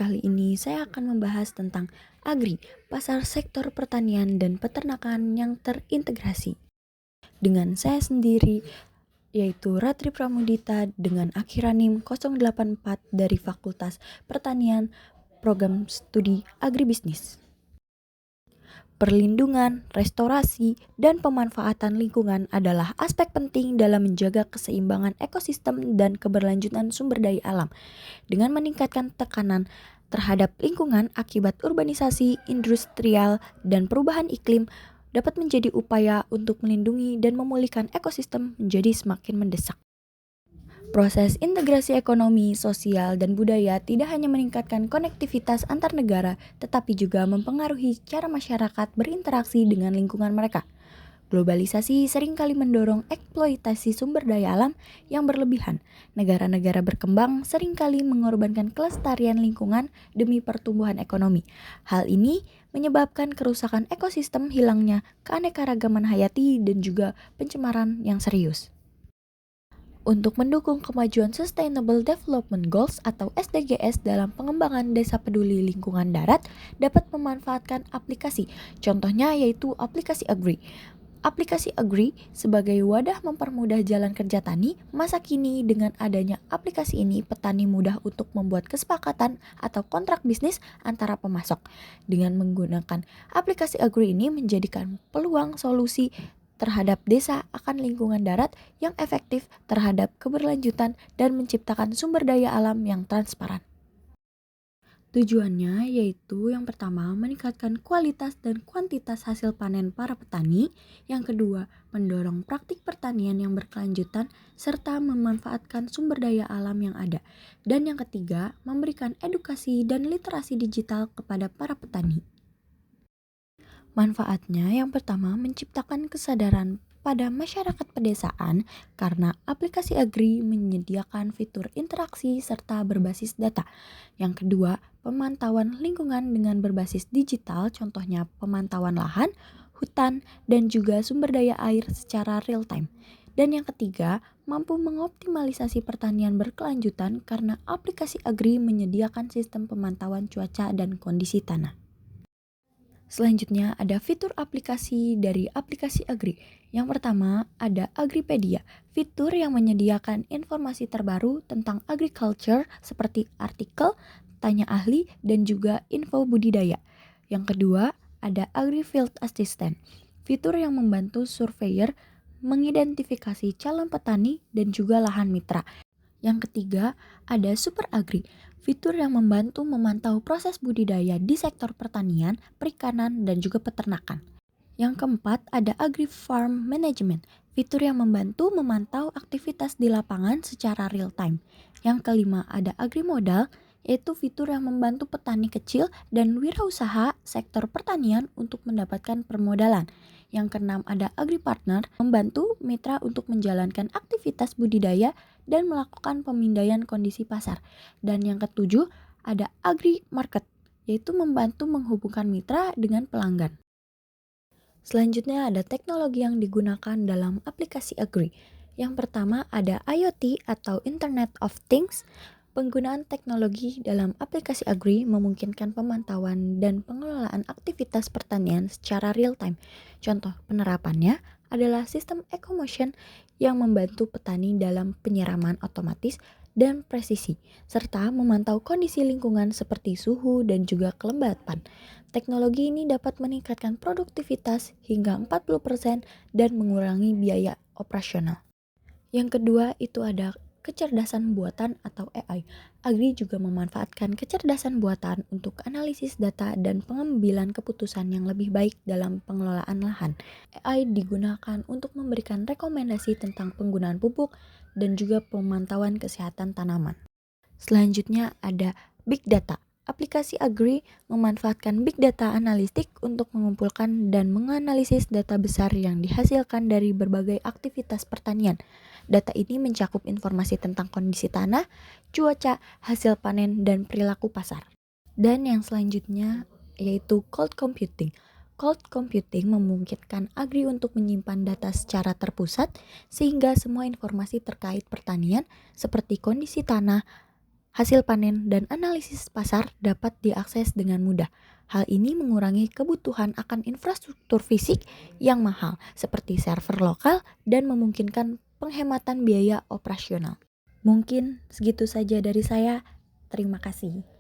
Kali ini saya akan membahas tentang Agri, pasar sektor pertanian dan peternakan yang terintegrasi. Dengan saya sendiri, yaitu Ratri Pramudita dengan akhiran NIM 084 dari Fakultas Pertanian Program Studi Agribisnis. Perlindungan, restorasi, dan pemanfaatan lingkungan adalah aspek penting dalam menjaga keseimbangan ekosistem dan keberlanjutan sumber daya alam. Dengan meningkatkan tekanan terhadap lingkungan akibat urbanisasi, industrial, dan perubahan iklim dapat menjadi upaya untuk melindungi dan memulihkan ekosistem menjadi semakin mendesak. Proses integrasi ekonomi, sosial, dan budaya tidak hanya meningkatkan konektivitas antar negara, tetapi juga mempengaruhi cara masyarakat berinteraksi dengan lingkungan mereka. Globalisasi seringkali mendorong eksploitasi sumber daya alam yang berlebihan. Negara-negara berkembang seringkali mengorbankan kelestarian lingkungan demi pertumbuhan ekonomi. Hal ini menyebabkan kerusakan ekosistem, hilangnya keanekaragaman hayati, dan juga pencemaran yang serius. Untuk mendukung kemajuan Sustainable Development Goals atau SDGs dalam pengembangan desa peduli lingkungan darat dapat memanfaatkan aplikasi. Contohnya yaitu aplikasi Agri. Aplikasi Agri sebagai wadah mempermudah jalan kerja tani, masa kini dengan adanya aplikasi ini petani mudah untuk membuat kesepakatan atau kontrak bisnis antara pemasok. Dengan menggunakan aplikasi Agri ini menjadikan peluang solusi terhadap desa akan lingkungan darat yang efektif terhadap keberlanjutan dan menciptakan sumber daya alam yang transparan. Tujuannya yaitu yang pertama meningkatkan kualitas dan kuantitas hasil panen para petani, yang kedua mendorong praktik pertanian yang berkelanjutan serta memanfaatkan sumber daya alam yang ada, dan yang ketiga memberikan edukasi dan literasi digital kepada para petani. Manfaatnya yang pertama menciptakan kesadaran pada masyarakat pedesaan karena aplikasi Agri menyediakan fitur interaksi serta berbasis data. Yang kedua, pemantauan lingkungan dengan berbasis digital, contohnya pemantauan lahan, hutan, dan juga sumber daya air secara real time. Dan yang ketiga, mampu mengoptimalisasi pertanian berkelanjutan karena aplikasi Agri menyediakan sistem pemantauan cuaca dan kondisi tanah. Selanjutnya ada fitur aplikasi dari aplikasi Agri. Yang pertama ada Agripedia, fitur yang menyediakan informasi terbaru tentang agriculture seperti artikel, tanya ahli, dan juga info budidaya. Yang kedua ada AgriField Assistant, fitur yang membantu surveyor mengidentifikasi calon petani dan juga lahan mitra. Yang ketiga ada Super Agri, fitur yang membantu memantau proses budidaya di sektor pertanian, perikanan, dan juga peternakan. Yang keempat ada Agri Farm Management, fitur yang membantu memantau aktivitas di lapangan secara real time. Yang kelima ada Agri Modal, yaitu fitur yang membantu petani kecil dan wirausaha sektor pertanian untuk mendapatkan permodalan. Yang keenam ada Agri Partner, membantu mitra untuk menjalankan aktivitas budidaya dan melakukan pemindaian kondisi pasar. Dan yang ketujuh ada Agri Market, yaitu membantu menghubungkan mitra dengan pelanggan. Selanjutnya ada teknologi yang digunakan dalam aplikasi Agri. Yang pertama ada IoT atau Internet of Things. Penggunaan teknologi dalam aplikasi Agri memungkinkan pemantauan dan pengelolaan aktivitas pertanian secara real time. Contoh penerapannya adalah sistem EcoMotion yang membantu petani dalam penyiraman otomatis dan presisi, serta memantau kondisi lingkungan seperti suhu dan juga kelembapan. Teknologi ini dapat meningkatkan produktivitas hingga 40% dan mengurangi biaya operasional. Yang kedua itu ada kecerdasan buatan atau AI. Agri juga memanfaatkan kecerdasan buatan untuk analisis data dan pengambilan keputusan yang lebih baik dalam pengelolaan lahan. AI digunakan untuk memberikan rekomendasi tentang penggunaan pupuk dan juga pemantauan kesehatan tanaman. Selanjutnya ada Big Data. Aplikasi Agri memanfaatkan Big Data analitik untuk mengumpulkan dan menganalisis data besar yang dihasilkan dari berbagai aktivitas pertanian. Data ini mencakup informasi tentang kondisi tanah, cuaca, hasil panen, dan perilaku pasar. Dan yang selanjutnya yaitu Cloud Computing. Cloud Computing memungkinkan Agri untuk menyimpan data secara terpusat sehingga semua informasi terkait pertanian seperti kondisi tanah, Hasil panen dan analisis pasar dapat diakses dengan mudah. Hal ini mengurangi kebutuhan akan infrastruktur fisik yang mahal seperti server lokal dan memungkinkan penghematan biaya operasional. Mungkin segitu saja dari saya. Terima kasih.